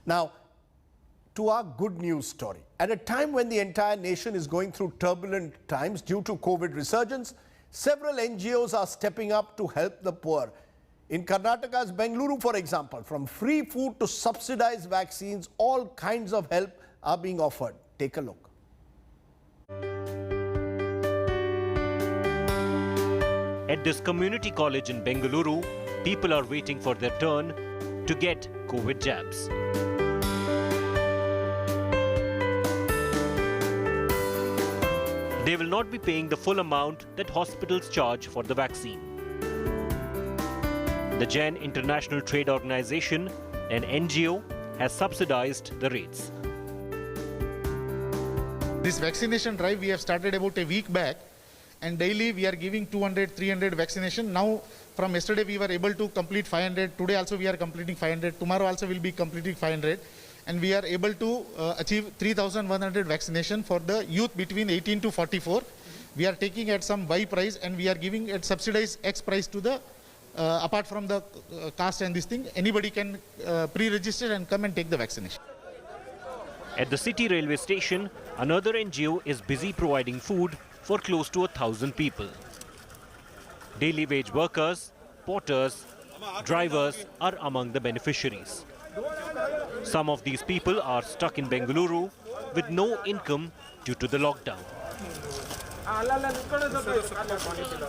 Now, to our good news story. At a time when the entire nation is going through turbulent times due to COVID resurgence, several NGOs are stepping up to help the poor. In Karnataka's Bengaluru, for example, from free food to subsidized vaccines, all kinds of help are being offered. Take a look. At this community college in Bengaluru, people are waiting for their turn to get COVID jabs. They will not be paying the full amount that hospitals charge for the vaccine. The Jain International Trade Organization, an NGO, has subsidized the rates. This vaccination drive we have started about a week back, and daily we are giving 200, 300 vaccination. Now from yesterday we were able to complete 500. Today also we are completing 500. Tomorrow also we'll be completing 500. And we are able to achieve 3,100 vaccination for the youth between 18 to 44. We are taking at some Y price and we are giving at subsidized X price to the, apart from the caste and this thing, anybody can pre-register and come and take the vaccination. At the city railway station, another NGO is busy providing food for close to 1,000 people. Daily wage workers, porters, drivers are among the beneficiaries. Some of these people are stuck in Bengaluru with no income due to the lockdown.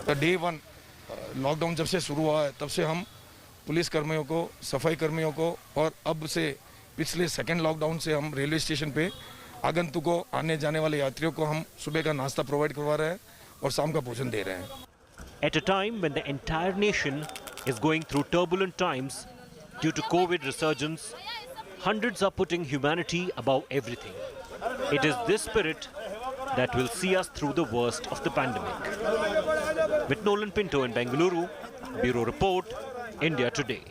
The day one lockdown जब से शुरू हुआ है तब से हम police कर्मियों को, सफाई कर्मियों को और अब से पिछले सेकंड लॉकडाउन से हम रेलवे स्टेशन पे आगंतुकों आने जाने वाले यात्रियों को हम सुबह का नाश्ता प्रोवाइड करवा रहे हैं और शाम का भोजन दे रहे हैं. At a time when the entire nation is going through turbulent times due to COVID resurgence, hundreds are putting humanity above everything. It is this spirit that will see us through the worst of the pandemic. With Nolan Pinto in Bengaluru, Bureau Report, India Today.